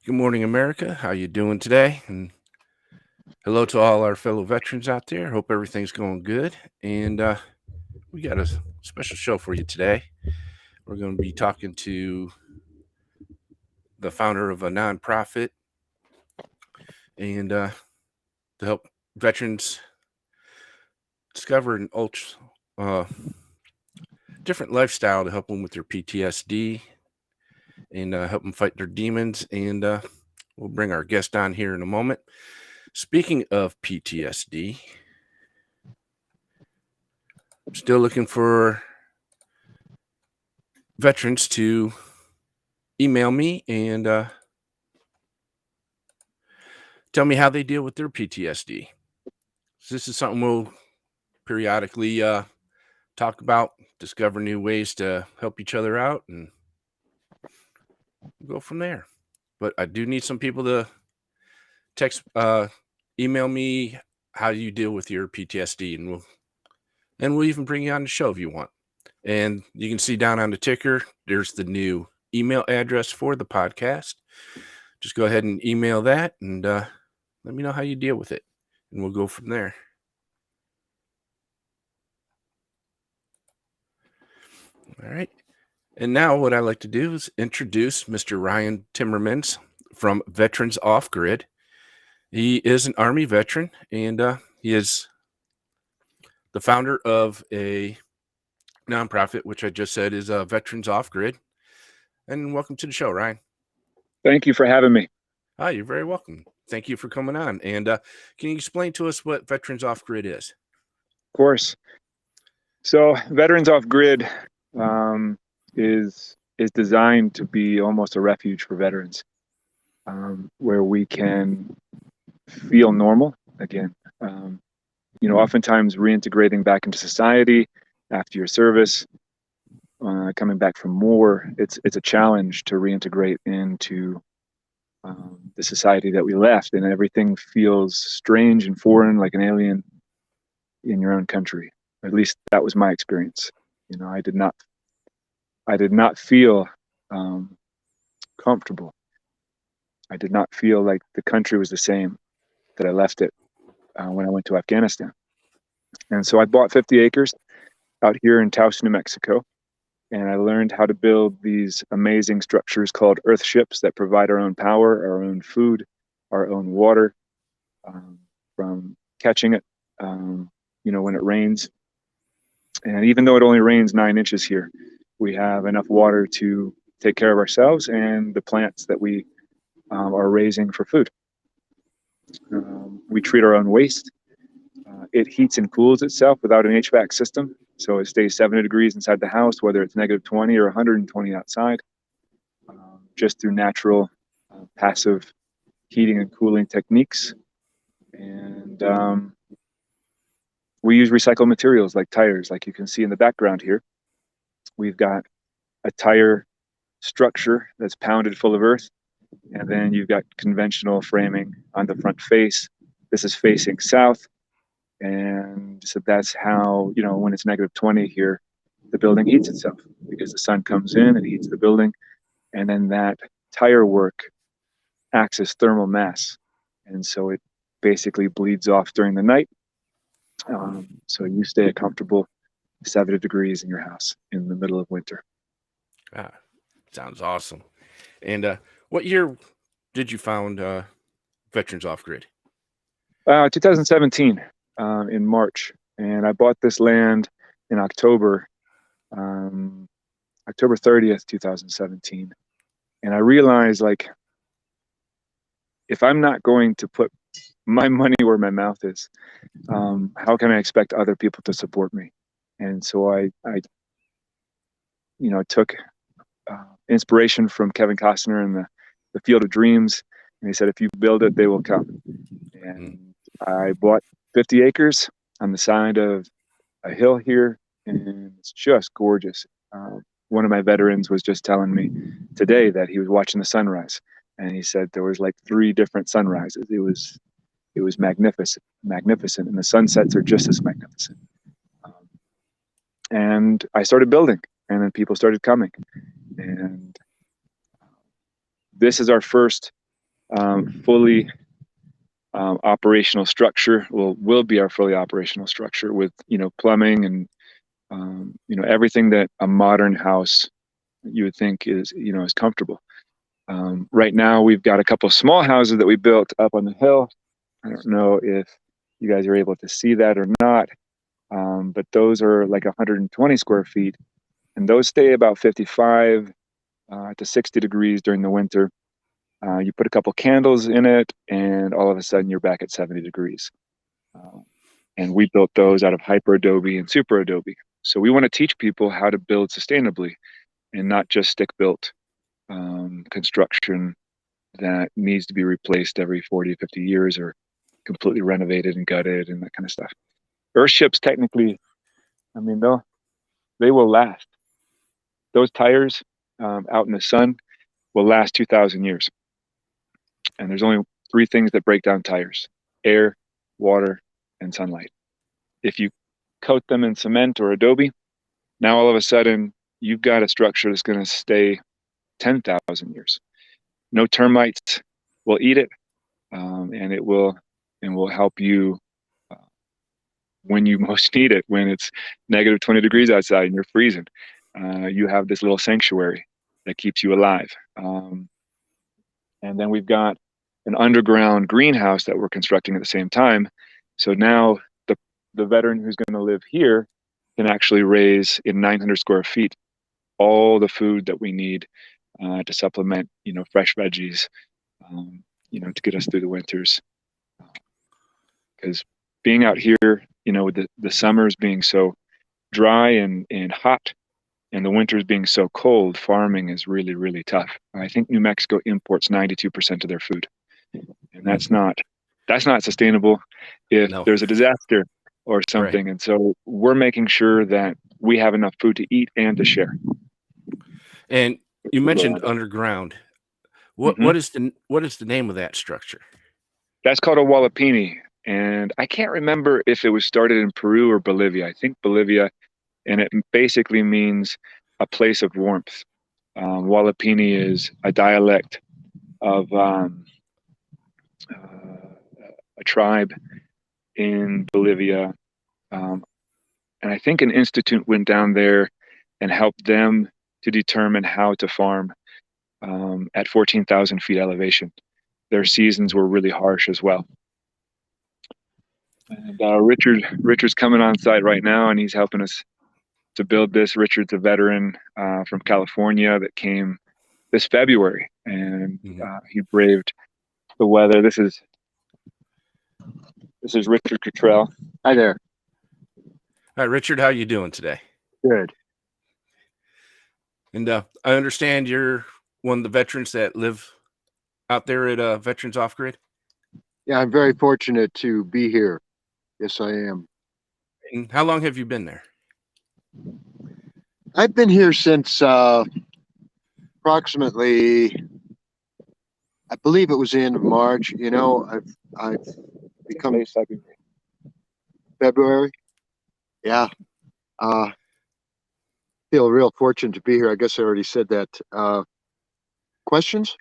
Good morning, America. How you doing today? And hello to all our fellow veterans out there. Hope everything's going good. And we got a special show for you today. We're going to be talking to the founder of a nonprofit and to help veterans discover an ultra uh, different lifestyle to help them with their PTSD and help them fight their demons. And we'll bring our guest on here in a moment. Speaking of PTSD, I'm still looking for veterans to email me and tell me how they deal with their PTSD. So this is something we'll periodically talk about, discover new ways to help each other out, and go from there. But I do need some people to email me how you deal with your PTSD, and we'll even bring you on the show if you want. And you can see down on the ticker, there's the new email address for the podcast. Just go ahead and email that and let me know how you deal with it, and we'll go from there. All right. And now, what I like to do is introduce Mr. Ryan Timmermans from Veterans Off Grid. He is an Army veteran, and he is the founder of a nonprofit, which I just said is Veterans Off Grid. And welcome to the show, Ryan. Thank you for having me. Hi, you're very welcome. Thank you for coming on. And can you explain to us what Veterans Off Grid is? Of course. So, Veterans Off Grid is designed to be almost a refuge for veterans, where we can feel normal again. Oftentimes reintegrating back into society after your service, coming back from war, it's a challenge to reintegrate into the society that we left, and everything feels strange and foreign, like an alien in your own country. At least that was my experience. I did not feel comfortable. I did not feel like the country was the same that I left it when I went to Afghanistan. And so I bought 50 acres out here in Taos, New Mexico, and I learned how to build these amazing structures called earth ships that provide our own power, our own food, our own water, from catching it, when it rains. And even though it only rains 9 inches here, we have enough water to take care of ourselves and the plants that we are raising for food. We treat our own waste. It heats and cools itself without an HVAC system. So it stays 70 degrees inside the house, whether it's negative 20 or 120 outside, just through natural passive heating and cooling techniques. And we use recycled materials like tires, like you can see in the background here. We've got a tire structure that's pounded full of earth, and then you've got conventional framing on the front face. This is facing south, and so that's how, when it's negative 20 here, the building heats itself because the sun comes in and heats the building, and then that tire work acts as thermal mass, and so it basically bleeds off during the night. So you stay a comfortable 70 degrees in your house in the middle of winter. Ah, sounds awesome. And what year did you found Veterans Off Grid? 2017, in March, and I bought this land in October 30th, 2017. And I realized, like, if I'm not going to put my money where my mouth is, how can I expect other people to support me? And so I took inspiration from Kevin Costner in the Field of Dreams, and he said, "If you build it, they will come." And I bought 50 acres on the side of a hill here, and it's just gorgeous. One of my veterans was just telling me today that he was watching the sunrise, and he said there was like 3 different sunrises. It was magnificent, and the sunsets are just as magnificent. And I started building, and then people started coming, and this is our first fully operational structure. Will be our fully operational structure with plumbing and everything that a modern house you would think is comfortable. Right now, we've got a couple of small houses that we built up on the hill. I don't know if you guys are able to see that or not, but those are like 120 square feet, and those stay about 55 to 60 degrees during the winter. You put a couple candles in it, and all of a sudden you're back at 70 degrees. And we built those out of hyper adobe and super adobe. So we want to teach people how to build sustainably and not just stick built construction that needs to be replaced every 40 50 years or completely renovated and gutted and that kind of stuff. Earthships technically, I mean, they will last. Those tires out in the sun will last 2,000 years. And there's only three things that break down tires: air, water, and sunlight. If you coat them in cement or adobe, now all of a sudden you've got a structure that's going to stay 10,000 years. No termites will eat it, and it will help you when you most need it. When it's negative 20 degrees outside and you're freezing, you have this little sanctuary that keeps you alive. And then we've got an underground greenhouse that we're constructing at the same time. So now the veteran who's going to live here can actually raise in 900 square feet all the food that we need to supplement, fresh veggies, to get us through the winters. Because being out here, with the summers being so dry and hot, and the winters being so cold, farming is really, really tough. I think New Mexico imports 92% of their food, and that's not sustainable if No. there's a disaster or Right. something. And so we're making sure that we have enough food to eat and to share. And you mentioned underground. What Mm-hmm. what is the name of that structure? That's called a wallapini. And I can't remember if it was started in Peru or Bolivia. I think Bolivia, and it basically means a place of warmth. Wallapini is a dialect of a tribe in Bolivia. And I think an institute went down there and helped them to determine how to farm at 14,000 feet elevation. Their seasons were really harsh as well. And Richard's coming on site right now, and he's helping us to build this. Richard's a veteran from California that came this February, and he braved the weather. This is Richard Cottrell. Hi there. All right, Richard, how you doing today? Good. And I understand you're one of the veterans that live out there at Veterans Off Grid. Yeah, I'm very fortunate to be here. Yes, I am. And how long have you been there? I've been here since approximately, I believe it was the end of March. I've become February. Yeah. Feel real fortunate to be here. I guess I already said that. Questions?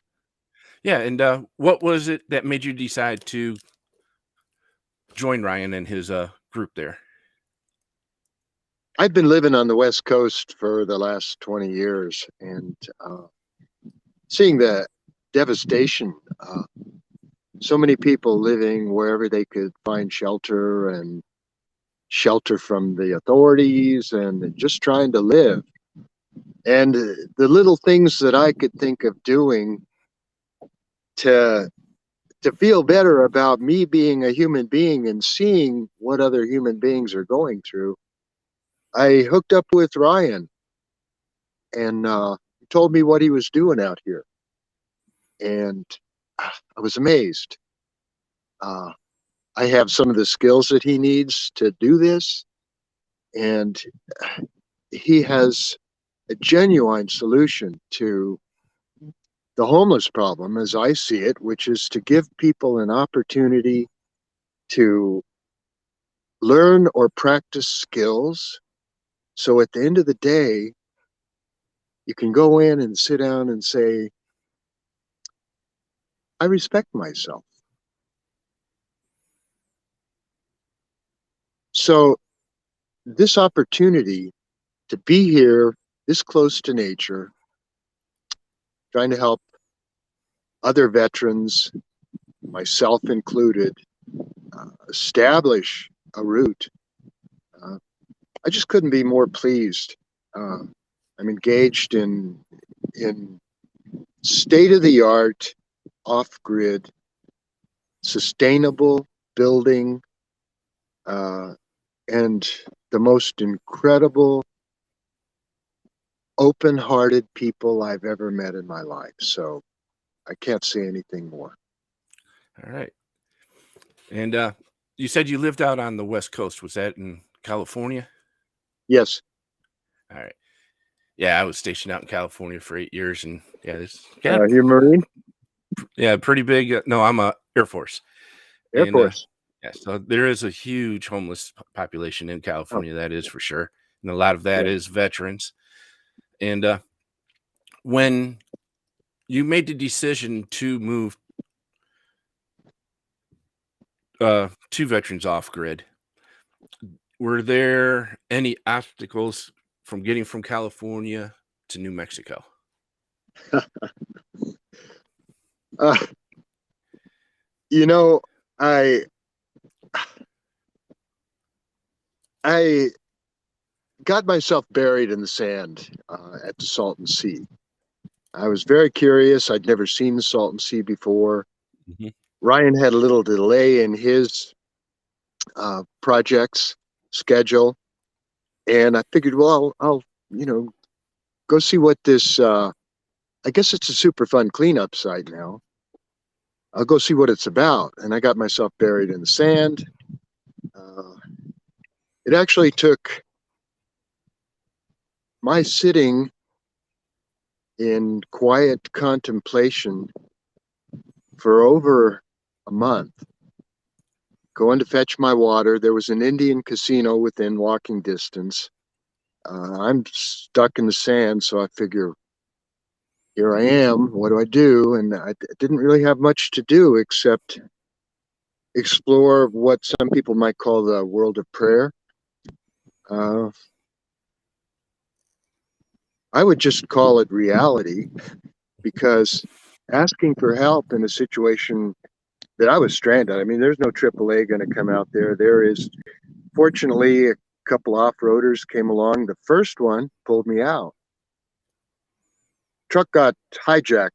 Yeah, and what was it that made you decide to join Ryan and his group there? I've been living on the West Coast for the last 20 years and seeing the devastation. So many people living wherever they could find shelter and shelter from the authorities and just trying to live. And the little things that I could think of doing to feel better about me being a human being and seeing what other human beings are going through, I hooked up with Ryan, and he told me what he was doing out here. And I was amazed. I have some of the skills that he needs to do this, and he has a genuine solution to the homeless problem as I see it, which is to give people an opportunity to learn or practice skills. So at the end of the day, you can go in and sit down and say, I respect myself. So this opportunity to be here this close to nature, trying to help other veterans, myself included, establish a route. Uh, I just couldn't be more pleased. Uh, I'm engaged in state of the art, off grid, sustainable building, uh, and the most incredible, open hearted people I've ever met in my life. So I can't say anything more. All right. And you said you lived out on the West Coast. Was that in California? Yes. All right. Yeah, I was stationed out in California for 8 years, and yeah, this got You're Marine? pretty big. No, I'm a Air Force, Air and Force. yeah, so there is a huge homeless population in Oh, California. That is for sure, and a lot of that yeah. is veterans. And when you made the decision to move to Veterans Off Grid, were there any obstacles from getting from California to New Mexico? Uh, you know, I I got myself buried in the sand at the Salton Sea. I was very curious. I'd never seen the Salton Sea before. Mhm. Ryan had a little delay in his projects schedule, and I figured, well, I'll go see what this. I guess it's a super fun cleanup site now. I'll go see what it's about, and I got myself buried in the sand. Uh, it actually took my sitting in quiet contemplation for over a month, going to fetch my water. There was an Indian casino within walking distance. I'm stuck in the sand, so I figure, here I am. What do I do? And I didn't really have much to do except explore what some people might call the world of prayer. Uh, I would just call it reality because asking for help in a situation that I was stranded. I mean, there's no AAA going to come out there. There is, fortunately, a couple off-roaders came along. The first one pulled me out. Truck got hijacked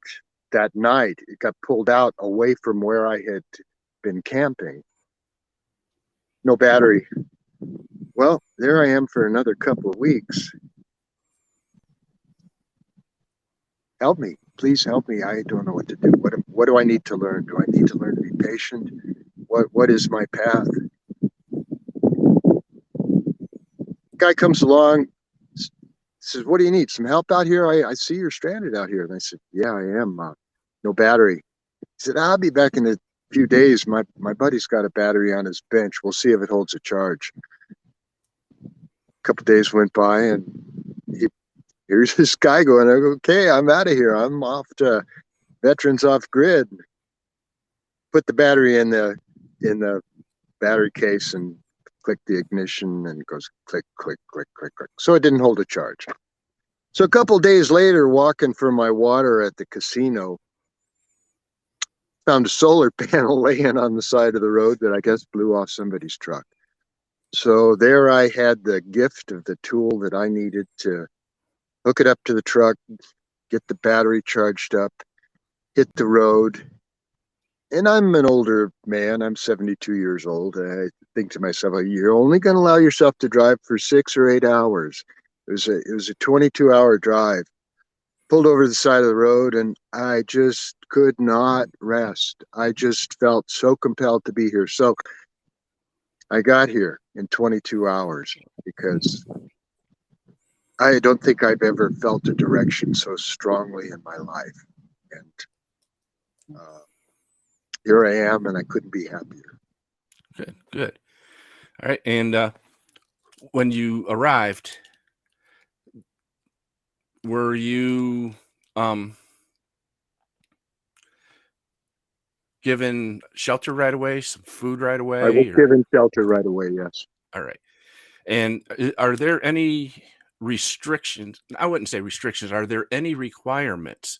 that night. It got pulled out away from where I had been camping. No battery. Well, there I am for another couple of weeks. Help me. Please help me. I don't know what to do. What do I need to learn? Do I need to learn to be patient? What is my path? Guy comes along, says, "What do you need? Some help out here? I see you're stranded out here." And I said, "Yeah, I am. No battery." He said, "I'll be back in a few days. My buddy's got a battery on his bench. We'll see if it holds a charge." A couple of days went by, and here's this guy going, "Okay, I'm out of here. I'm off to Veterans Off Grid." Put the battery in the battery case and click the ignition, and it goes click, click, click, click, click. So it didn't hold a charge. So a couple of days later, walking for my water at the casino, found a solar panel laying on the side of the road that I guess blew off somebody's truck. So there I had the gift of the tool that I needed to hook it up to the truck, get the battery charged up, hit the road. And I'm an older man. I'm 72 years old. I think to myself, you're only going to allow yourself to drive for 6 or 8 hours. It was a 22-hour drive. Pulled over to the side of the road, and I just could not rest. I just felt so compelled to be here. So I got here in 22 hours because I don't think I've ever felt a direction so strongly in my life. And here I am, and I couldn't be happier. Good, good. All right. And when you arrived, were you um given shelter right away, some food right I was away, or given shelter right away. Yes. all right? And are there any restrictions? I wouldn't say restrictions. Are there any requirements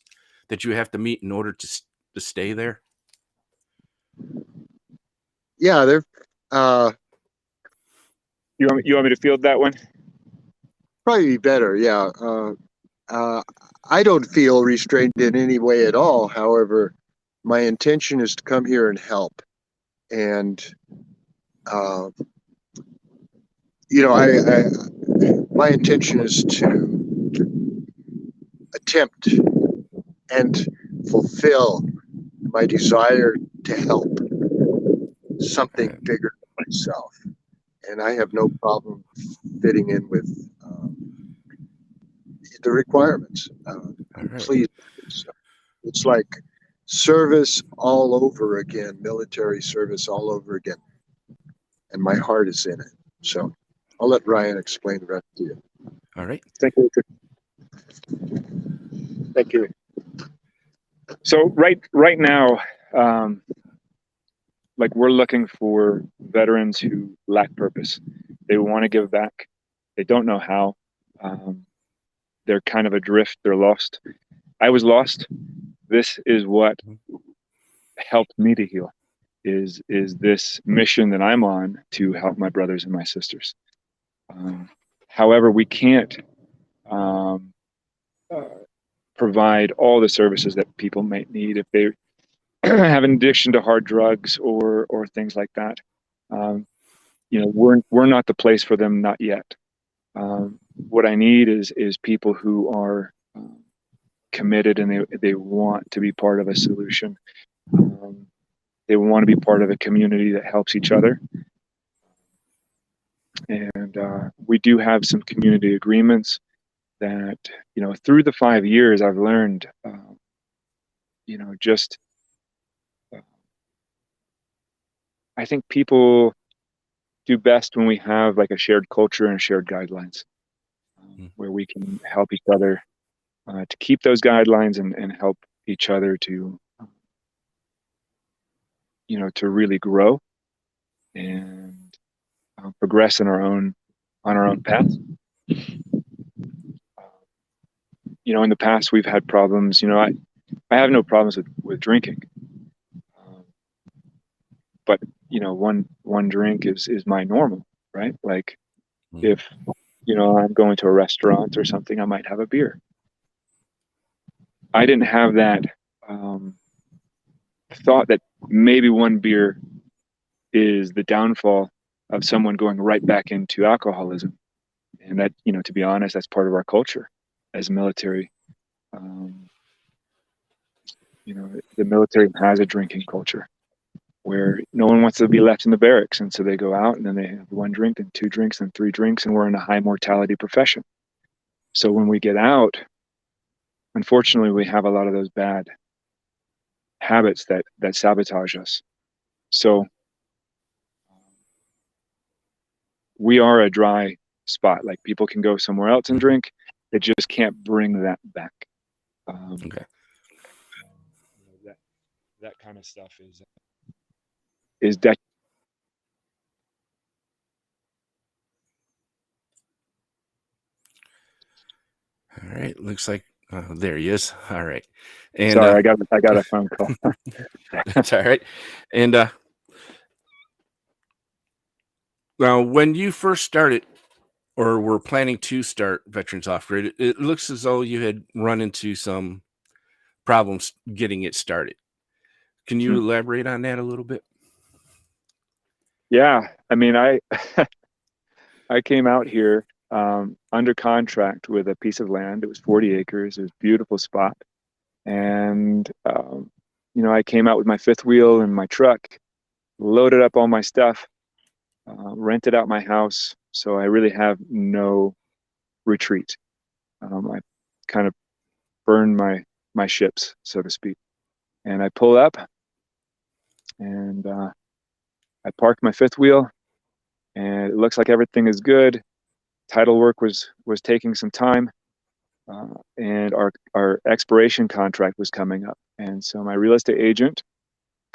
that you have to meet in order to stay there? Yeah, they're You want me to field that one? probably be better. Yeah. Uh, I don't feel restrained in any way at all. However, my intention is to come here and help. And, uh, my intention is to attempt and fulfill my desire to help something Uh, bigger than myself. And I have no problem fitting in with the requirements. all I'm right. pleased. So it's like service all over again, military service all over again. And my heart is in it. So I'll let Ryan explain the rest to you. All right. Thank you. Thank you. So right now, um, like we're looking for veterans who lack purpose. They want to give back. They don't know how. They're kind of adrift. They're lost. I was lost. This is what helped me to heal. Is this mission that I'm on to help my brothers and my sisters. However, we can't um, uh, provide all the services that people might need if they have an addiction to hard drugs or things like that. Um, we're not the place for them, not yet. What I need is people who are committed and they want to be part of a solution. They want to be part of a community that helps each other. And we do have some community agreements that, through the 5 years, I've learned, just I think people do best when we have like a shared culture and shared guidelines where we can help each other to keep those guidelines and help each other to, to really grow and progress on our own path. In the past we've had problems. I have no problems with drinking, but one drink is my normal, right? Like if I'm going to a restaurant or something, I might have a beer. I didn't have that thought that maybe one beer is the downfall of someone going right back into alcoholism. And that, to be honest, that's part of our culture as military. The military has a drinking culture where no one wants to be left in the barracks. And so they go out and then they have one drink, then two drinks, then three drinks, and we're in a high mortality profession. So when we get out, unfortunately, we have a lot of those bad habits that sabotage us. So we are a dry spot. Like people can go somewhere else and drink. They just can't bring that back. Okay. That kind of stuff is that. All right. Looks like there he is. All right. And Sorry, I got a phone call. that's all right. And now, when you first started or were planning to start Veterans Off Grid, it looks as though you had run into some problems getting it started. Can you elaborate on that a little bit? Yeah, I mean, I I came out here under contract with a piece of land. It was 40 acres. It was a beautiful spot. And, I came out with my fifth wheel and my truck, loaded up all my stuff, rented out my house. So I really have no retreat. I kind of burned my ships, so to speak. And I pull up and I parked my fifth wheel and it looks like everything is good. Title work was taking some time, and our expiration contract was coming up. And so my real estate agent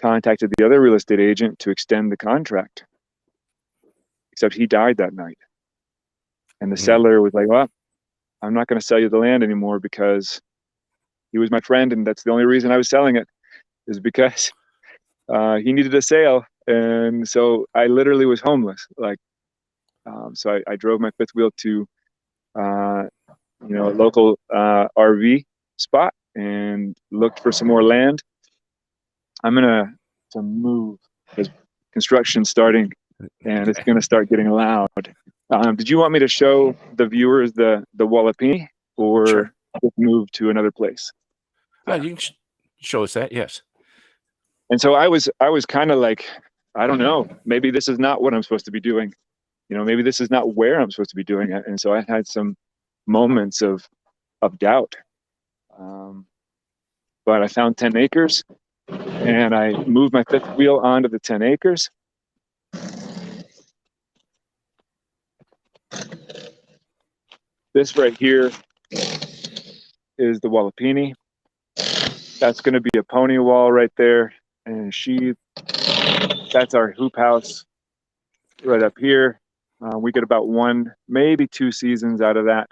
contacted the other real estate agent to extend the contract, except he died that night. And the seller was like, well, I'm not going to sell you the land anymore because he was my friend, and that's the only reason I was selling it, is because he needed a sale. And so I literally was homeless. So I drove my fifth wheel to a local RV spot and looked for some more land. I'm gonna move because construction's starting and it's gonna start getting loud. Did you want me to show the viewers the Wallapini, or Sure. just move to another place? You can show us that, yes. And so I was kind of like, I don't know, maybe this is not what I'm supposed to be doing. Maybe this is not where I'm supposed to be doing it. And so I had some moments of doubt. But I found 10 acres and I moved my fifth wheel onto the 10 acres. This right here is the Wallapini. That's going to be a pony wall right there. And that's our hoop house right up here. We get about 1, maybe 2 seasons out of that.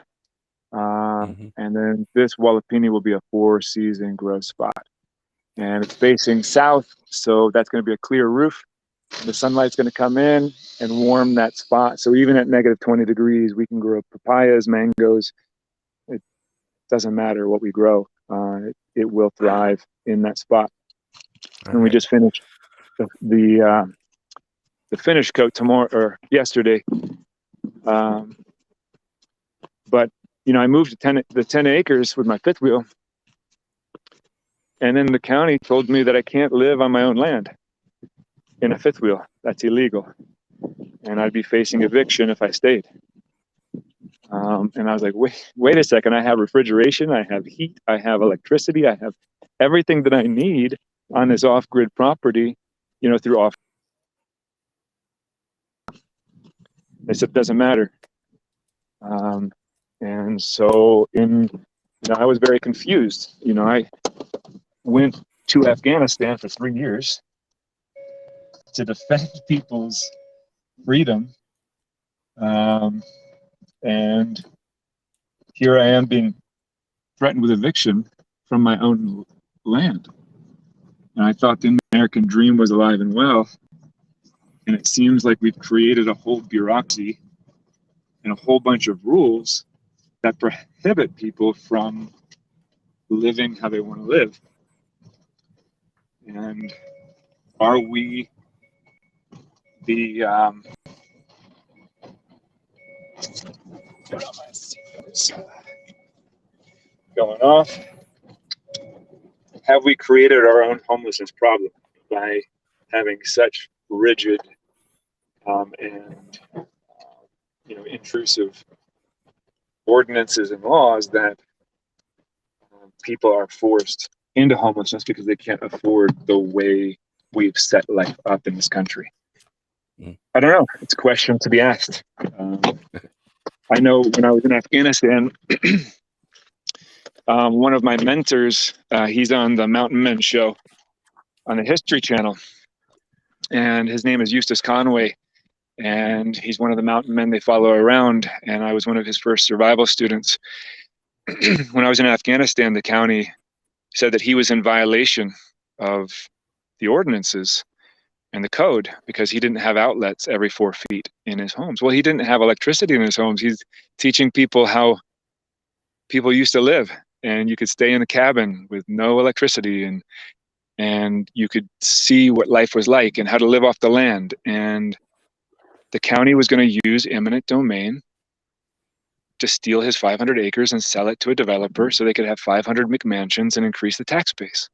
And then this Wallapini will be a 4-season growth spot. And it's facing south, so that's going to be a clear roof. The sunlight's going to come in and warm that spot. So even at negative 20 degrees, we can grow papayas, mangoes. It doesn't matter what we grow. It will thrive in that spot. And we just finished the finish coat yesterday. But I moved to the 10 acres with my fifth wheel. And then the county told me that I can't live on my own land in a fifth wheel. That's illegal. And I'd be facing eviction if I stayed. And I was like, wait a second. I have refrigeration. I have heat. I have electricity. I have everything that I need on this off-grid property, through off. They said, it doesn't matter. And so I was very confused. I went to Afghanistan for 3 years to defend people's freedom. And here I am being threatened with eviction from my own land. And I thought the American dream was alive and well. And it seems like we've created a whole bureaucracy and a whole bunch of rules that prohibit people from living how they want to live. And are we the going off? Have we created our own homelessness problem by having such rigid and intrusive ordinances and laws that people are forced into homelessness because they can't afford the way we've set life up in this country? I don't know. It's a question to be asked. I know when I was in Afghanistan, one of my mentors, he's on the Mountain Men show on the History Channel, and his name is Eustace Conway, and he's one of the mountain men they follow around, and I was one of his first survival students. When I was in Afghanistan, the county said that he was in violation of the ordinances and the code because he didn't have outlets every 4 feet in his homes. Well, he didn't have electricity in his homes. He's teaching people how people used to live, and you could stay in the cabin with no electricity, and you could see what life was like and how to live off the land. And the county was going to use eminent domain to steal his 500 acres and sell it to a developer so they could have 500 McMansions and increase the tax base.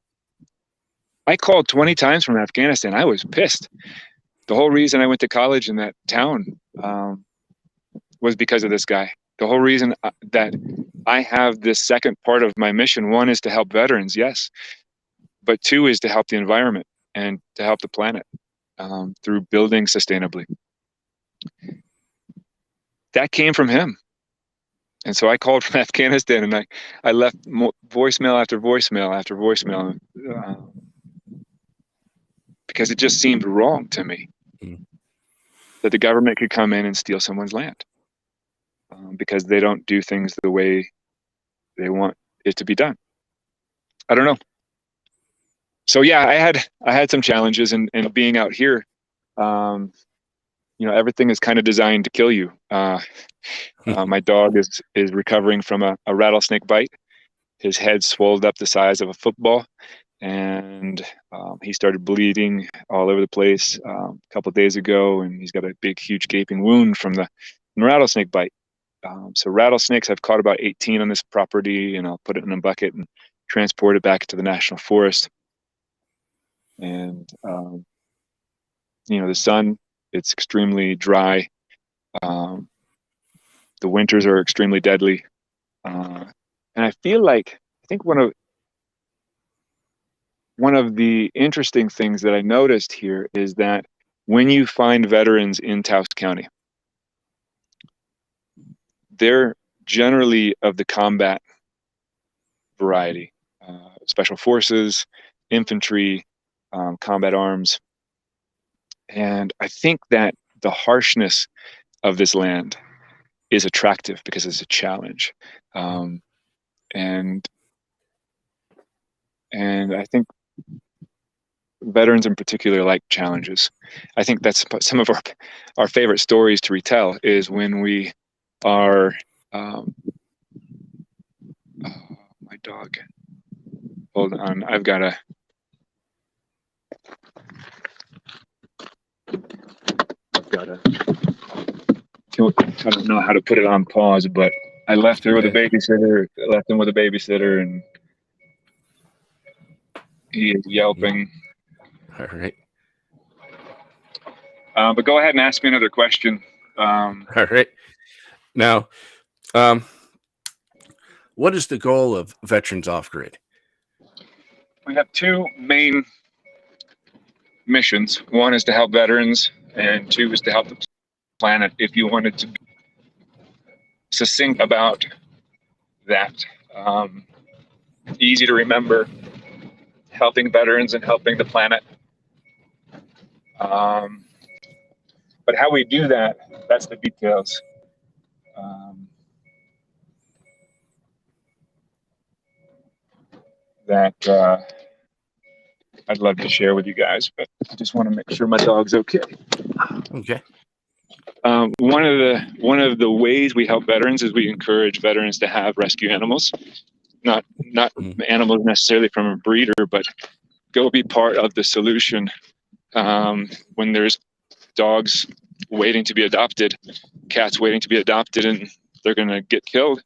I called 20 times from Afghanistan. I was pissed. The whole reason I went to college in that town was because of this guy. The whole reason that I have this second part of my mission, 1 is to help veterans, yes, but 2 is to help the environment and to help the planet through building sustainably. That came from him. And so I called from Afghanistan, and I left voicemail after voicemail after voicemail. because it just seemed wrong to me that the government could come in and steal someone's land because they don't do things the way they want it to be done. I don't know. So yeah, I had some challenges in being out here. Everything is kind of designed to kill you. My dog is recovering from a rattlesnake bite. His head swelled up the size of a football, and he started bleeding all over the place a couple of days ago, and he's got a big, huge, gaping wound from the rattlesnake bite. So rattlesnakes, I've caught about 18 on this property, and I'll put it in a bucket and transport it back to the national forest. And the sun, it's extremely dry. The winters are extremely deadly, and I think one of the interesting things that I noticed here is that when you find veterans in Taos County, they're generally of the combat variety, special forces, infantry, combat arms. And I think that the harshness of this land is attractive because it's a challenge. And I think veterans in particular like challenges. I think that's some of our favorite stories to retell is when we are my dog. Hold on, I don't know how to put it on pause, but I left her with a babysitter. Left him with a babysitter, and he is yelping. All right. But go ahead and ask me another question. All right. Now, what is the goal of Veterans Off Grid? We have two main missions. One is to help veterans, and two is to help the planet. If you wanted to be succinct about that, easy to remember, helping veterans and helping the planet. But how we do that, that's the details. That I'd love to share with you guys, but I just want to make sure my dog's okay. Okay. One of the ways we help veterans is we encourage veterans to have rescue animals, not animals necessarily from a breeder, but go be part of the solution. When there's dogs waiting to be adopted, cats waiting to be adopted, and they're going to get killed,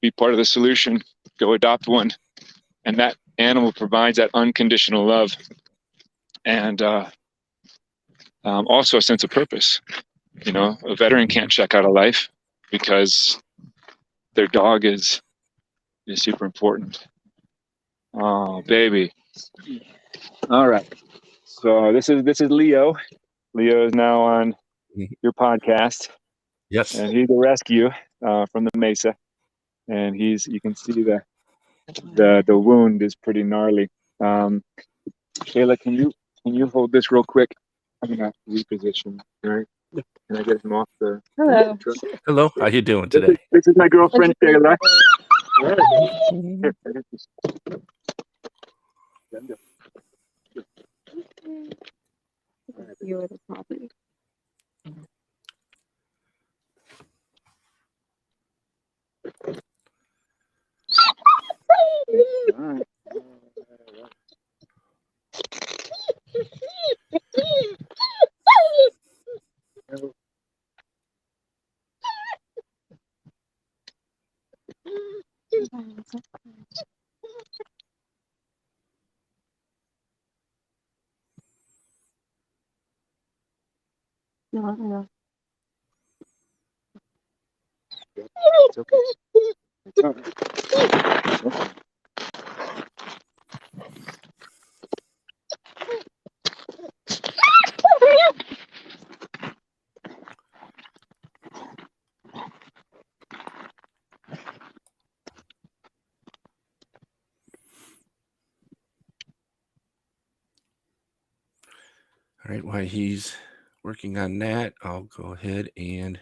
be part of the solution. Go adopt one, and that animal provides that unconditional love and also a sense of purpose. A veteran can't check out of life because their dog is super important. Oh, baby. All right. So this is Leo. Leo is now on your podcast. Yes. And he's a rescue from the Mesa. And you can see the wound is pretty gnarly. Shayla, can you hold this real quick? I'm gonna reposition. All right. Can I get him off the truck? Hello. How you doing today? This is my girlfriend, Shayla. You are the property. No. It's okay. It's all right. It's okay. All right, while he's working on that, I'll go ahead and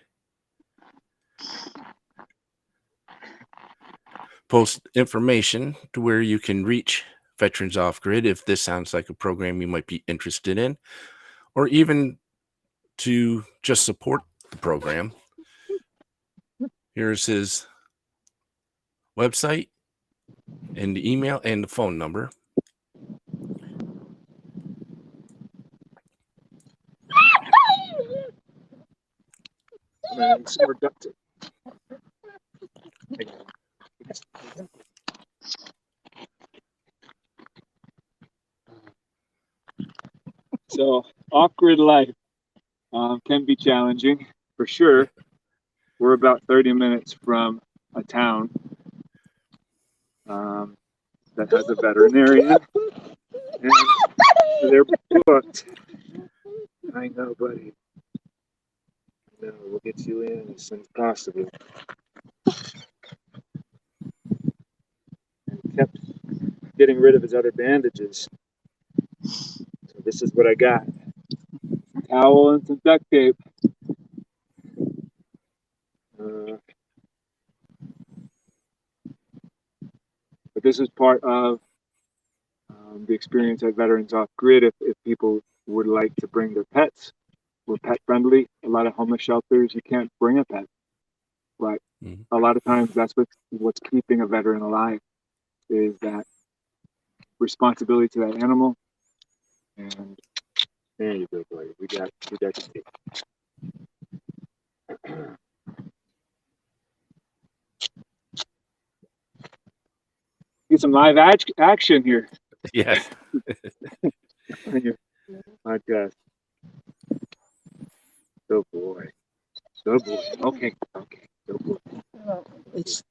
post information to where you can reach Veterans Off Grid if this sounds like a program you might be interested in, or even to just support the program. Here's his website and the email and the phone number. Some more duct tape. So off-grid life can be challenging for sure. We're about 30 minutes from a town that has a veterinarian, and they're booked. I know, buddy. No, we'll get you in as soon as possible. And kept getting rid of his other bandages. So this is what I got. A towel and some duct tape. But this is part of the experience at Veterans Off Grid. If people would like to bring their pets, we're pet friendly. A lot of homeless shelters, you can't bring a pet. But a lot of times that's what's keeping a veteran alive, is that responsibility to that animal. And there you go, buddy. We got you. Get some live action here. Yes. On your podcast. Oh boy. Oh boy. Okay. Oh boy. It's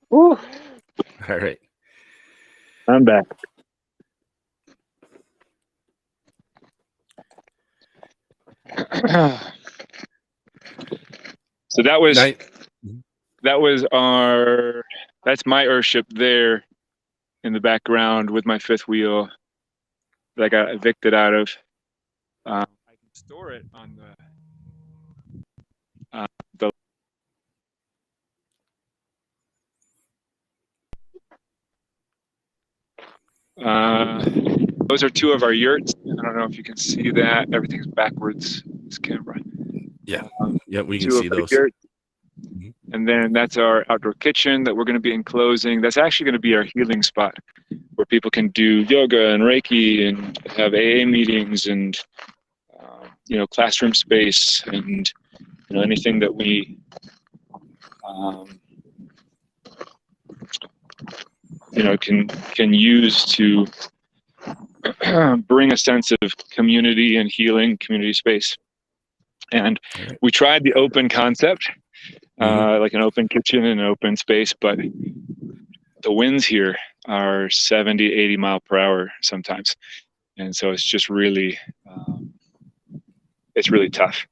Woo. All right. I'm back. So that's my Earthship there in the background with my fifth wheel that I got evicted out of. I can store it on the those are two of our yurts. I don't know if you can see that. Everything's backwards. This camera. Yeah. Yeah, we can Two see of our those. yurts. And then that's our outdoor kitchen that we're going to be enclosing. That's actually going to be our healing spot where people can do yoga and Reiki and have AA meetings and, classroom space and, anything that we, can use to bring a sense of community and healing, community space. And we tried the open concept, like an open kitchen and an open space, but the winds here are 70, 80 mile per hour sometimes. And so it's just really, it's really tough.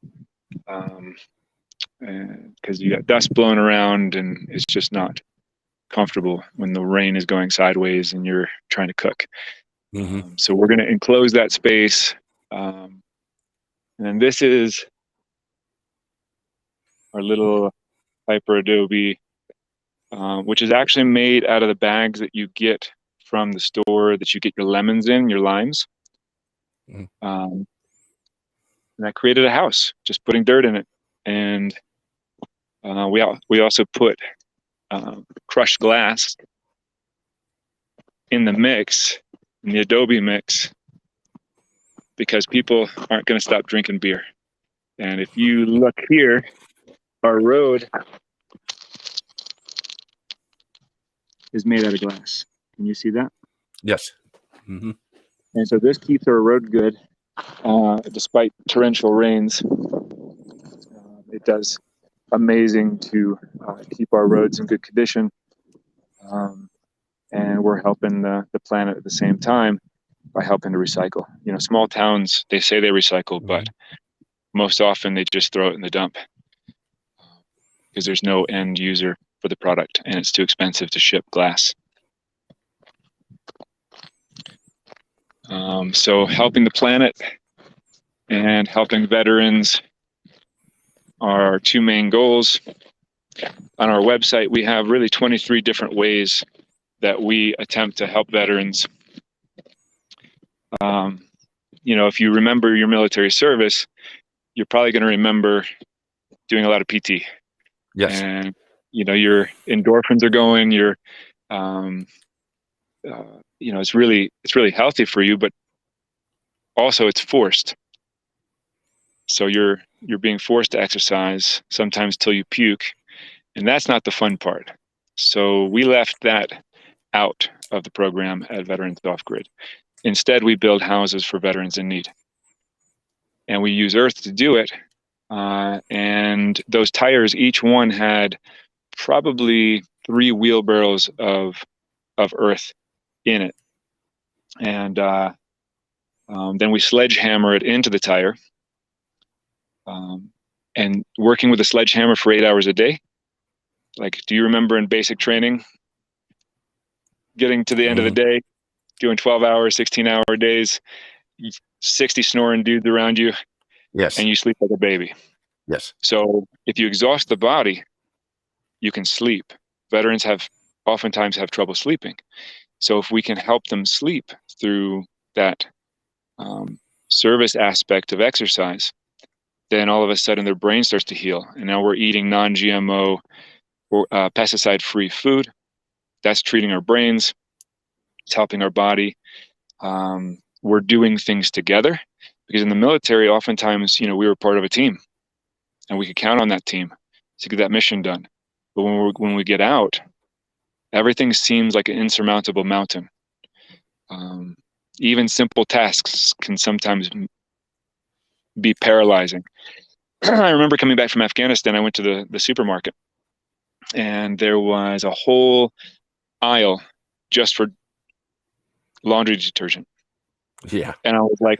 Because you got dust blowing around and it's just not comfortable when the rain is going sideways and you're trying to cook. So we're going to enclose that space. And then this is our little Hyper Adobe, which is actually made out of the bags that you get from the store that you get your lemons in, your limes. And I created a house, just putting dirt in it. And we also put crushed glass in the mix, in the Adobe mix, because people aren't going to stop drinking beer. And if you look here, our road is made out of glass. Can you see that? Yes. And so this keeps our road good, despite torrential rains. It does amazing to keep our roads in good condition. And we're helping the planet at the same time by helping to recycle. You know, small towns, they say they recycle, but most often they just throw it in the dump because there's no end user for the product and it's too expensive to ship glass. So helping the planet and helping veterans are our two main goals. On our website, we have really 23 different ways that we attempt to help veterans. You know, if you remember your military service, you're probably going to remember doing a lot of PT. Yes. And, you know, your endorphins are going, you know, it's really healthy for you, but also it's forced. So you're being forced to exercise, sometimes till you puke, and that's not the fun part. So we left that out of the program at Veterans Off Grid. Instead, we build houses for veterans in need. And we use earth to do it. And those tires, each one had probably 3 wheelbarrows of earth in it. And then we sledgehammer it into the tire. And working with a sledgehammer for 8 hours a day. Like, do you remember in basic training, getting to the end of the day, doing 12-hour, 16-hour days, 60 snoring dudes around you, Yes. and you sleep like a baby? Yes. So if you exhaust the body, you can sleep. Veterans oftentimes have trouble sleeping. So if we can help them sleep through that service aspect of exercise, then all of a sudden their brain starts to heal. And now we're eating non-GMO or pesticide-free food. That's treating our brains. It's helping our body. We're doing things together because in the military, oftentimes, you know, we were part of a team and we could count on that team to get that mission done. But when we get out, everything seems like an insurmountable mountain. Even simple tasks can sometimes be paralyzing. I remember coming back from Afghanistan, I went to the supermarket and there was a whole aisle just for laundry detergent. Yeah. And I was like,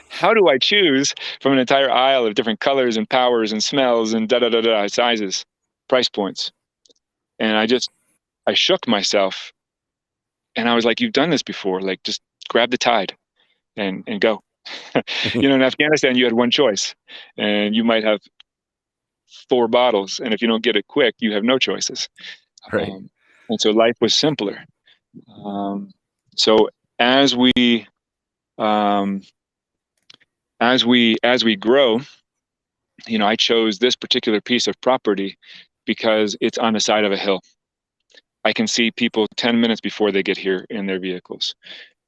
how do I choose from an entire aisle of different colors and powers and smells and sizes, price points? And I shook myself and I was like, you've done this before. Like, just grab the Tide and go. You know, in Afghanistan, you had one choice and you might have 4 bottles. And if you don't get it quick, you have no choices. Right. And so life was simpler. So as we grow, you know, I chose this particular piece of property because it's on the side of a hill. I can see people 10 minutes before they get here in their vehicles.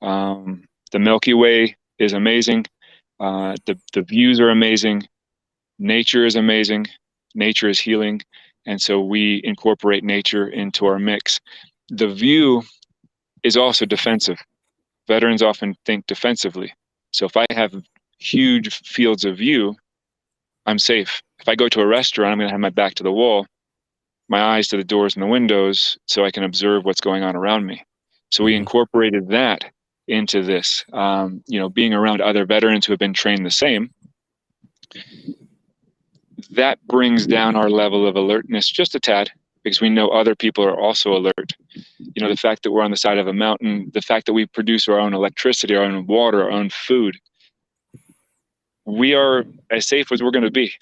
The Milky Way is amazing. The views are amazing. Nature is amazing. Nature is healing. And so we incorporate nature into our mix. The view is also defensive. Veterans often think defensively. So if I have huge fields of view, I'm safe. If I go to a restaurant, I'm going to have my back to the wall, my eyes to the doors and the windows, so I can observe what's going on around me. So we incorporated that into this. You know, being around other veterans who have been trained the same, that brings down our level of alertness just a tad, because we know other people are also alert. You know, the fact that we're on the side of a mountain, the fact that we produce our own electricity, our own water, our own food, we are as safe as we're going to be.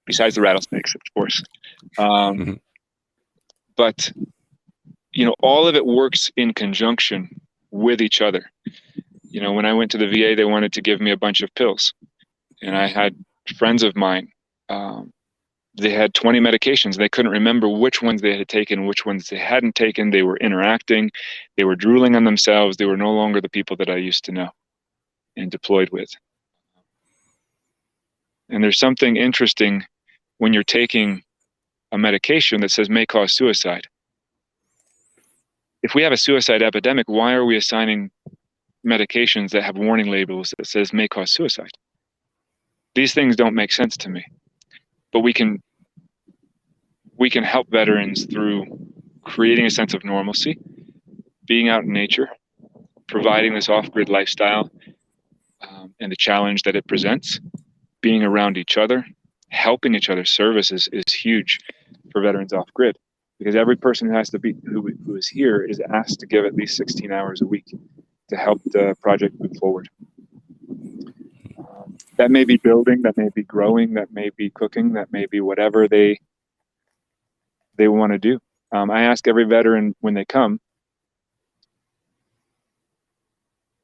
Besides the rattlesnakes, of course. But, you know, all of it works in conjunction with each other. You know, when I went to the VA, they wanted to give me a bunch of pills. And I had friends of mine, they had 20 medications. They couldn't remember which ones they had taken, which ones they hadn't taken. They were interacting. They were drooling on themselves. They were no longer the people that I used to know and deployed with. And there's something interesting when you're taking a medication that says may cause suicide. if we have a suicide epidemic, why are we assigning medications that have warning labels that says may cause suicide? These things don't make sense to me. But we can help veterans through creating a sense of normalcy, being out in nature, providing this off-grid lifestyle, and the challenge that it presents, being around each other, helping each other. Services is huge for veterans off-grid, because every person who is here is asked to give at least 16 hours a week to help the project move forward. That may be building, that may be growing, that may be cooking, that may be whatever they want to do. I ask every veteran when they come,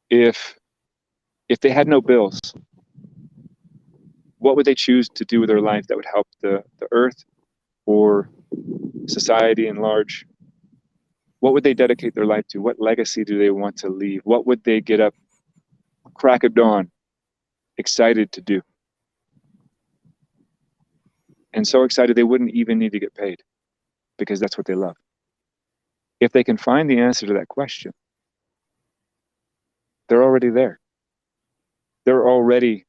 if they had no bills, what would they choose to do with their life that would help the earth or society in large? What would they dedicate their life to? What legacy do they want to leave? What would they get up, crack of dawn, excited to do? And so excited they wouldn't even need to get paid, because that's what they love. If they can find the answer to that question, they're already there. They're already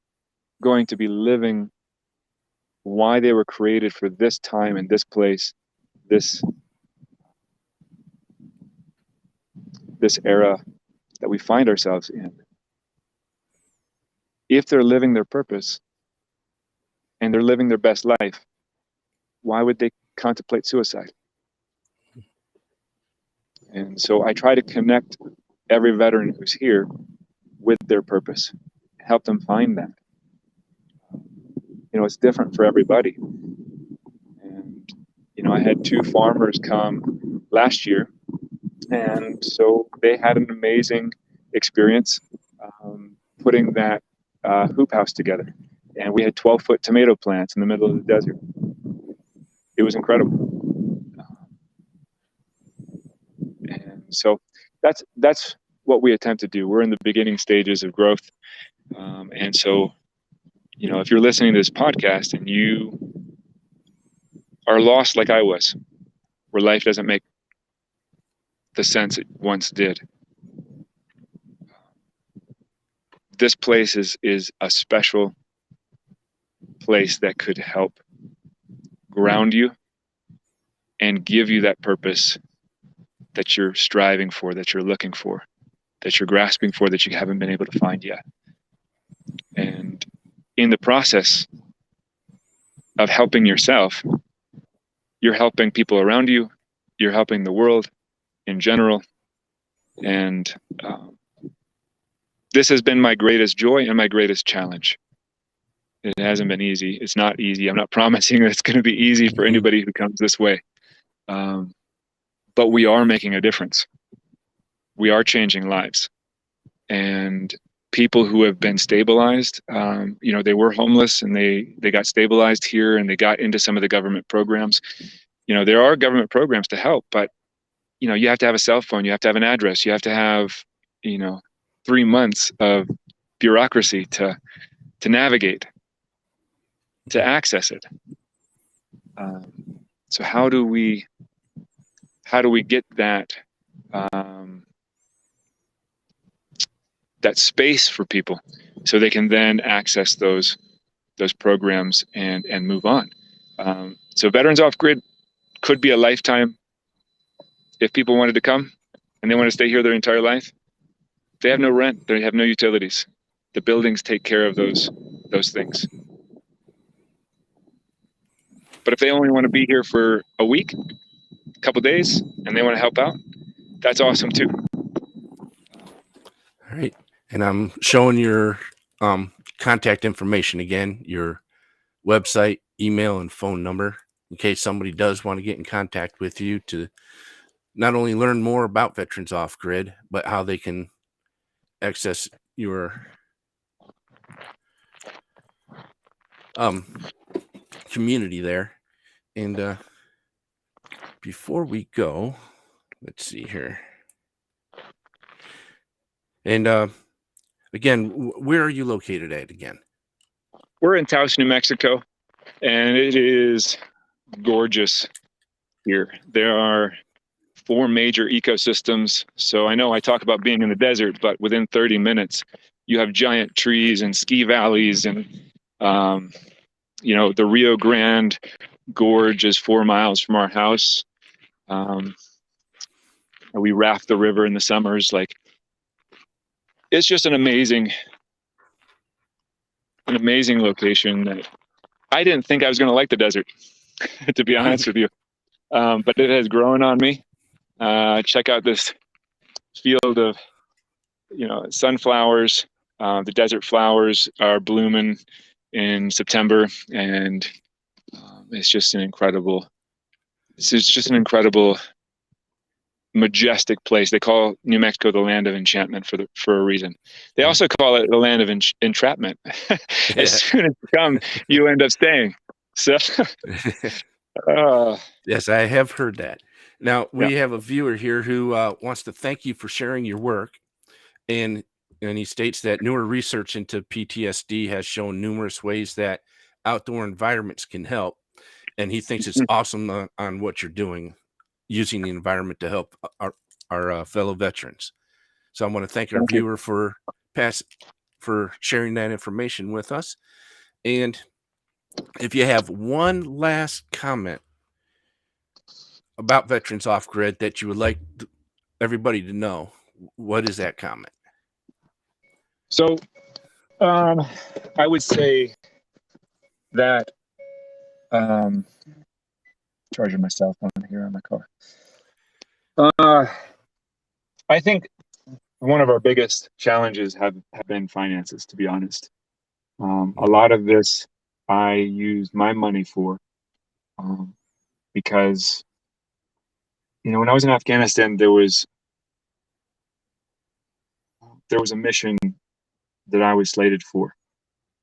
going to be living why they were created for this time and this place, this era that we find ourselves in. If they're living their purpose and they're living their best life, why would they contemplate suicide? And so I try to connect every veteran who's here with their purpose, help them find that. It's different for everybody. And, I had 2 farmers come last year, and so they had an amazing experience putting that hoop house together. And we had 12-foot tomato plants in the middle of the desert. It was incredible. And so that's what we attempt to do. We're in the beginning stages of growth. And so, if you're listening to this podcast and you are lost like I was, where life doesn't make the sense it once did, this place is a special place that could help ground you and give you that purpose that you're striving for, that you're looking for, that you're grasping for, that you haven't been able to find yet. And in the process of helping yourself, you're helping people around you, you're helping the world in general. And this has been my greatest joy and my greatest challenge. It hasn't been easy. It's not easy. I'm not promising that it's going to be easy for anybody who comes this way. But we are making a difference. We are changing lives. And people who have been stabilized, they were homeless and they got stabilized here and they got into some of the government programs. There are government programs to help, but, you have to have a cell phone. You have to have an address. You have to have, 3 months of bureaucracy to navigate, to access it. So how do we get that that space for people so they can then access those programs and move on? So Veterans Off Grid could be a lifetime. If people wanted to come and they want to stay here their entire life, they have no rent, they have no utilities. The buildings take care of those things. But if they only want to be here for a week, a couple days, and they want to help out, that's awesome too. All right. And I'm showing your contact information again, your website, email, and phone number, in case somebody does want to get in contact with you to not only learn more about Veterans Off Grid, but how they can access your community there. And before we go, let's see here. And again, where are you located at again? We're in Taos, New Mexico, and it is gorgeous here. There are 4 major ecosystems. So I know I talk about being in the desert, but within 30 minutes, you have giant trees and ski valleys, and the Rio Grande Gorge is 4 miles from our house. We raft the river in the summers. Like, it's just an amazing location that I didn't think I was going to like the desert, to be honest with you. But it has grown on me. Check out this field of, sunflowers. The desert flowers are blooming in September, and it's just an incredible majestic place. They call New Mexico the land of enchantment for a reason. They also call it the land of entrapment. As soon as you come, you end up staying. So, yes, I have heard that. Now, yeah. we have a viewer here who wants to thank you for sharing your work. And he states that newer research into PTSD has shown numerous ways that outdoor environments can help. And he thinks it's awesome on what you're doing, using the environment to help our fellow veterans. So I want to thank our viewer for sharing that information with us. And if you have one last comment about Veterans Off Grid that you would like everybody to know, what is that comment? So, I would say that charging my cell phone here on my car. I think one of our biggest challenges have been finances, to be honest. A lot of this I use my money for, because when I was in Afghanistan, there was a mission that I was slated for.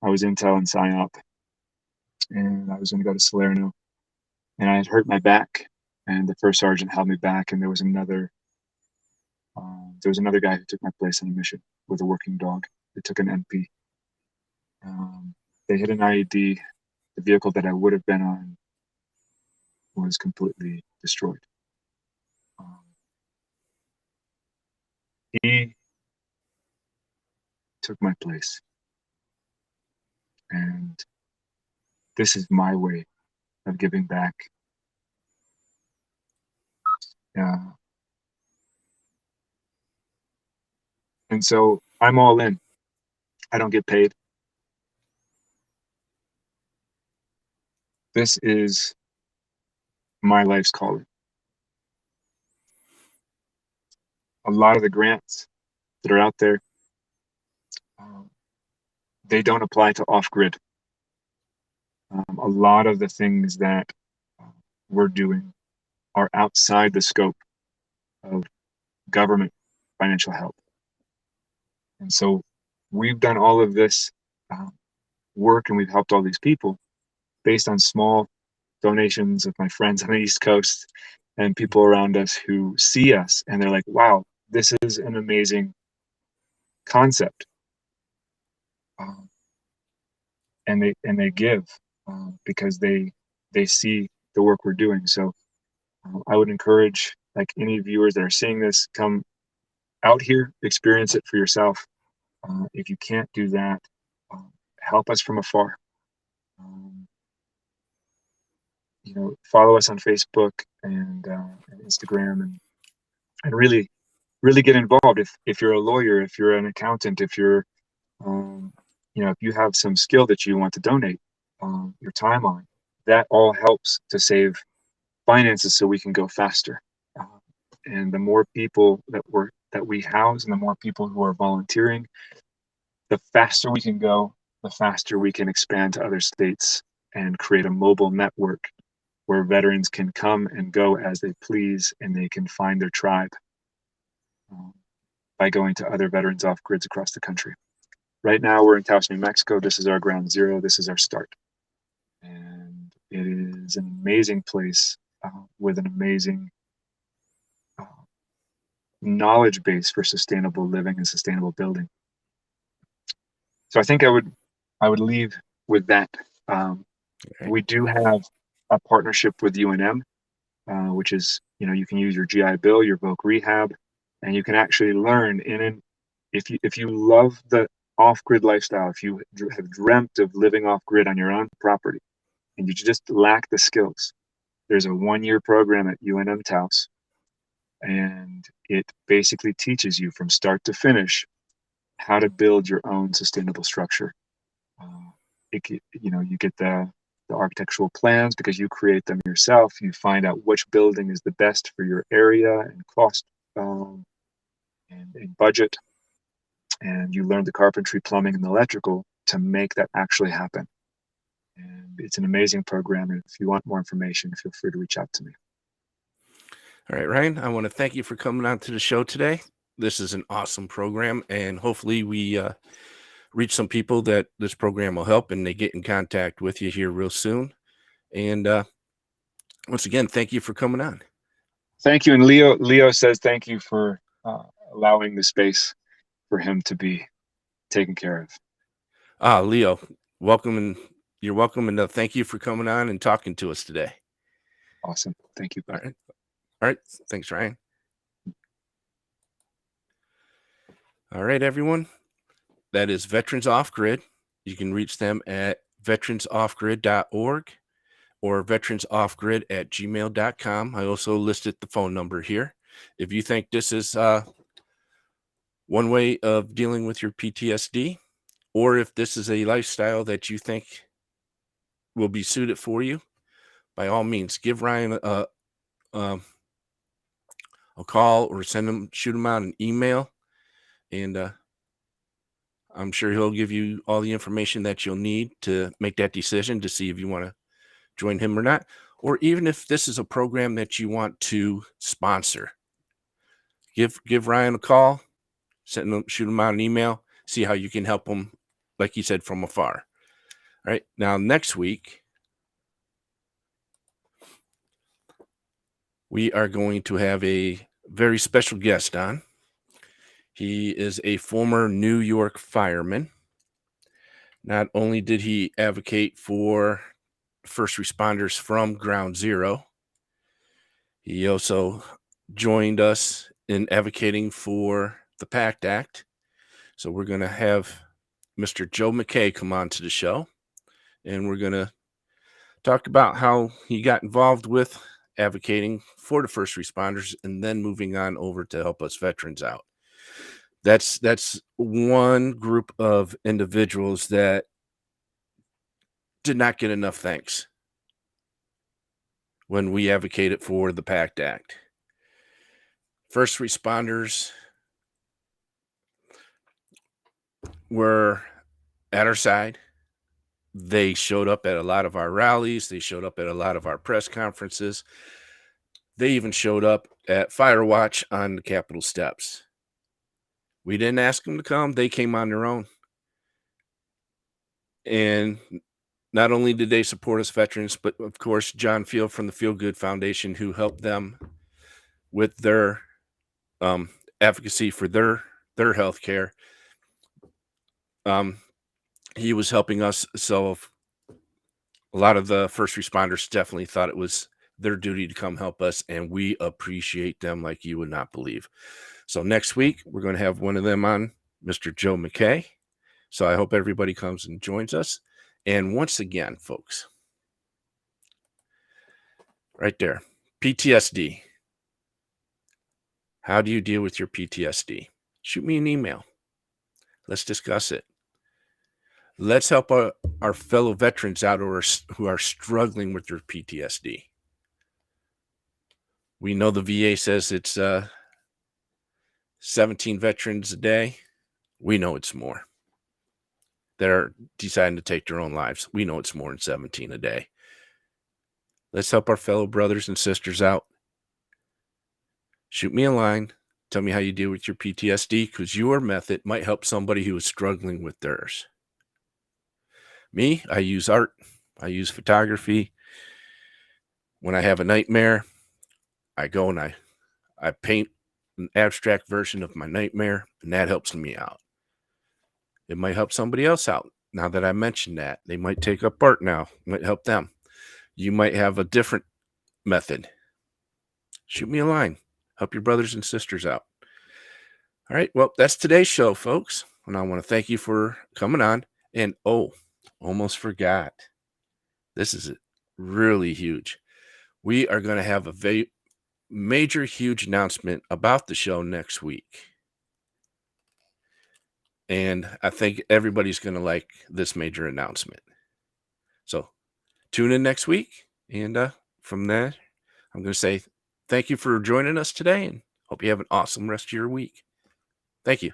I was intel and psyop, and I was going to go to Salerno, and I had hurt my back, and the first sergeant held me back, and there was another guy who took my place on a mission with a working dog. They took an MP. They hit an IED. The vehicle that I would have been on was completely destroyed. He took my place, and this is my way of giving back. And so I'm all in. I don't get paid. This is my life's calling. A lot of the grants that are out there, they don't apply to off-grid. A lot of the things that we're doing are outside the scope of government financial help. And so we've done all of this work, and we've helped all these people based on small donations of my friends on the East Coast and people around us who see us and they're like, wow, this is an amazing concept. And they give because they see the work we're doing. So I would encourage, like, any viewers that are seeing this, come out here, experience it for yourself. If you can't do that, help us from afar. Follow us on Facebook and Instagram, and really get involved. If you're a lawyer, if you're an accountant, if you're if you have some skill that you want to donate your time on, that all helps to save finances so we can go faster. And the more people that we house, and the more people who are volunteering, the faster we can go, the faster we can expand to other states and create a mobile network where veterans can come and go as they please, and they can find their tribe by going to other veterans off grids across the country. Right now, we're in Taos, New Mexico. This is our ground zero. This is our start. And it is an amazing place with an amazing knowledge base for sustainable living and sustainable building. So I think I would leave with that. Okay. We do have a partnership with UNM, which is, You can use your GI Bill, your Voc Rehab, and you can actually learn if you love the off-grid lifestyle, if you have dreamt of living off-grid on your own property, and you just lack the skills, there's a 1-year program at UNM Taos, and it basically teaches you from start to finish how to build your own sustainable structure. You get the architectural plans because you create them yourself. You find out which building is the best for your area and cost and budget, and you learn the carpentry, plumbing, and electrical to make that actually happen. And it's an amazing program. And if you want more information, feel free to reach out to me. All right, Ryan, I want to thank you for coming on to the show today. This is an awesome program, and hopefully we reach some people that this program will help and they get in contact with you here real soon. And once again, thank you for coming on. Thank you. And Leo says thank you for allowing the space for him to be taken care of. Leo, welcome, and you're welcome, and thank you for coming on and talking to us today. Awesome. Thank you. All right. Thanks, Ryan. All right, everyone. That is Veterans Off Grid. You can reach them at veteransoffgrid.org or veteransoffgrid@gmail.com. I also listed the phone number here. If you think this is one way of dealing with your PTSD, or if this is a lifestyle that you think will be suited for you, by all means, give Ryan a call or shoot him out an email, and I'm sure he'll give you all the information that you'll need to make that decision to see if you want to join him or not, or even if this is a program that you want to sponsor. Give Ryan a call, shoot him out an email, see how you can help him, like he said, from afar. All right, now next week, we are going to have a very special guest on. He is a former New York fireman. Not only did he advocate for first responders from Ground Zero, he also joined us in advocating for the PACT Act. So we're going to have Mr. Joe McKay come on to the show, and we're going to talk about how he got involved with advocating for the first responders and then moving on over to help us veterans out. That's one group of individuals that did not get enough thanks when we advocated for the PACT Act. First responders were at our side. They showed up at a lot of our rallies. They showed up at a lot of our press conferences. They even showed up at Firewatch on the Capitol steps. We didn't ask them to come. They came on their own. And not only did they support us veterans, but of course, John Field from the Feel Good Foundation, who helped them with their advocacy for their health care. He was helping us. So a lot of the first responders definitely thought it was their duty to come help us, and we appreciate them like you would not believe. So next week, we're going to have one of them on, Mr. Joe McKay. So I hope everybody comes and joins us. And once again, folks, right there, PTSD. How do you deal with your PTSD? Shoot me an email. Let's discuss it. Let's help our fellow veterans out who are struggling with their PTSD. We know the VA says it's 17 veterans a day. We know it's more that are deciding to take their own lives. We know it's more than 17 a day. Let's help our fellow brothers and sisters out. Shoot me a line. Tell me how you deal with your PTSD, because your method might help somebody who is struggling with theirs. Me, I use art. I use photography. When I have a nightmare, I go and I paint an abstract version of my nightmare, and that helps me out. It might help somebody else out. Now that I mentioned that, they might take up art now. It might help them. You might have a different method. shoot me a line. Help your brothers and sisters out. All right. Well, that's today's show, folks. And I want to thank you for coming on. And almost forgot. This is really huge. We are going to have a very major, huge announcement about the show next week. And I think everybody's going to like this major announcement. So tune in next week. And from there, I'm going to say thank you for joining us today and hope you have an awesome rest of your week. Thank you.